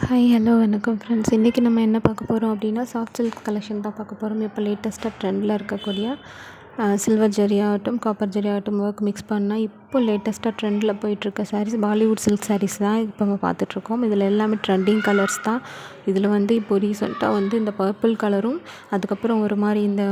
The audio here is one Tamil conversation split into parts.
ஹாய் ஹலோ வணக்கம் ஃப்ரெண்ட்ஸ். இன்றைக்கி நம்ம என்ன பார்க்க போகிறோம் அப்படின்னா சாஃப்ட் சில்க் கலெக்ஷன் தான் பார்க்க போகிறோம். இப்போ லேட்டஸ்ட்டாக ட்ரெண்டில் இருக்கக்கூடிய சில்வர் ஜரி ஆகட்டும், காப்பர் ஜரி ஆகட்டும், ஒர்க் மிக்ஸ் பண்ணால் இப்போ லேட்டஸ்ட்டாக ட்ரெண்டில் போயிட்டுருக்க சாரீஸ் பாலிவுட் சில்க் சாரீஸ் தான் இப்போ நம்ம பார்த்துட்ருக்கோம். இதில் எல்லாமே ட்ரெண்டிங் கலர்ஸ் தான். இதில் இப்போது ரீசெண்டாக இந்த பர்பிள் கலரும் அதுக்கப்புறம் ஒரு மாதிரி இந்த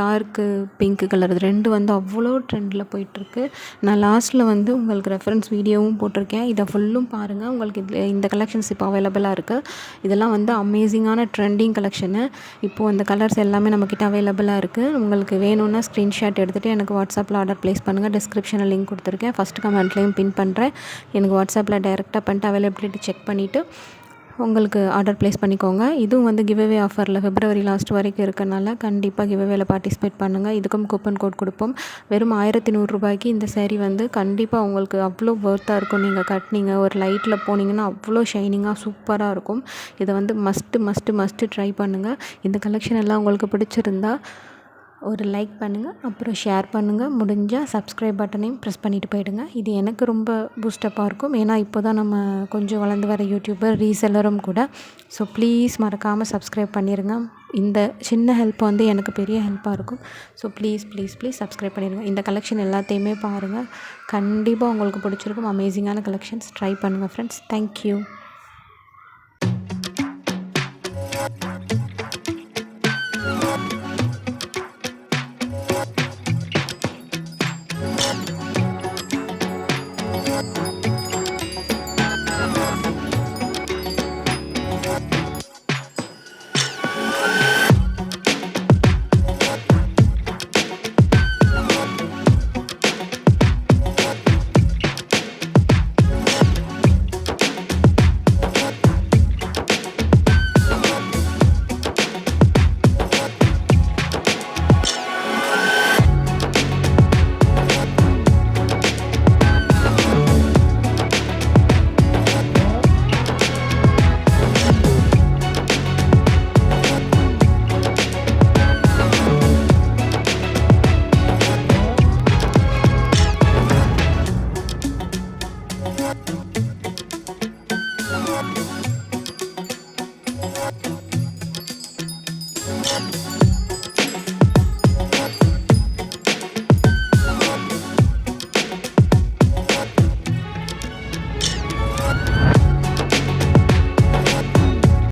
டார்க்கு பிங்க் கலர் இது ரெண்டு அவ்வளோ ட்ரெண்டில் போயிட்டுருக்கு. நான் லாஸ்ட்டில் உங்களுக்கு ரெஃபரன்ஸ் வீடியோவும் போட்டிருக்கேன். இதை ஃபுல்லும் பாருங்கள். உங்களுக்கு இதில் இந்த கலெக்ஷன்ஸ் இப்போ அவைலபிளாக இருக்குது. இதெல்லாம் அமேசிங்கான ட்ரெண்டிங் கலெக்ஷனு. இப்போது அந்த கலர்ஸ் எல்லாமே நம்மக்கிட்ட அவைலபிளாக இருக்குது. உங்களுக்கு வேணும்னா ஸ்க்ரீன்ஷாட் எடுத்துகிட்டு எனக்கு வாட்ஸ்அப்பில் ஆர்டர் ப்ளேஸ் பண்ணுங்கள். டிஸ்கிரிப்ஷனில் லிங்க் கொடுத்துருக்கேன். ஃபஸ்ட் கமெண்ட்லேயும் பின் பண்ணுறேன். எனக்கு வாட்ஸ்அப்பில் டைரெக்டாக பண்ணிட்டு அவைலபிலிட்டி செக் பண்ணிவிட்டு உங்களுக்கு ஆர்டர் ப்ளேஸ் பண்ணிக்கோங்க. இதுவும் கிவ்அவே ஆஃபரில் February லாஸ்ட் வரைக்கும் இருக்கனால கண்டிப்பாக கிவ்அவேல பார்ட்டிசிபேட் பண்ணுங்கள். இதுக்கும் கூப்பன் கோட் கொடுப்போம். வெறும் 1100 ரூபாய்க்கு இந்த சேரீ கண்டிப்பாக உங்களுக்கு அவ்வளோ ஒர்த்தாக இருக்கும். நீங்கள் கட்டினீங்க ஒரு லைட்டில் போனீங்கன்னா அவ்வளோ ஷைனிங்காக சூப்பராக இருக்கும். இதை மஸ்ட்டு ட்ரை பண்ணுங்கள். இந்த கலெக்ஷன் எல்லாம் உங்களுக்கு பிடிச்சிருந்தா ஒரு லைக் பண்ணுங்கள், அப்புறம் ஷேர் பண்ணுங்கள். முடிஞ்சால் சப்ஸ்கிரைப் பட்டனையும் ப்ரெஸ் பண்ணிவிட்டு போயிடுங்க. இது எனக்கு ரொம்ப பூஸ்டப்பாக இருக்கும். ஏன்னா இப்போ தான் நம்ம கொஞ்சம் வளர்ந்து வர யூடியூபர் ரீசெல்லரும் கூட. ஸோ ப்ளீஸ் மறக்காமல் சப்ஸ்கிரைப் பண்ணிடுங்க. இந்த சின்ன ஹெல்ப் எனக்கு பெரிய ஹெல்ப்பாக இருக்கும். ஸோ ப்ளீஸ் சப்ஸ்கிரைப் பண்ணிடுங்க. இந்த கலெக்ஷன் எல்லாத்தையுமே பாருங்கள். கண்டிப்பாக உங்களுக்கு பிடிச்சிருக்கும். அமேசிங்கான கலெக்ஷன்ஸ் ட்ரை பண்ணுங்கள் ஃப்ரெண்ட்ஸ். தேங்க்யூ.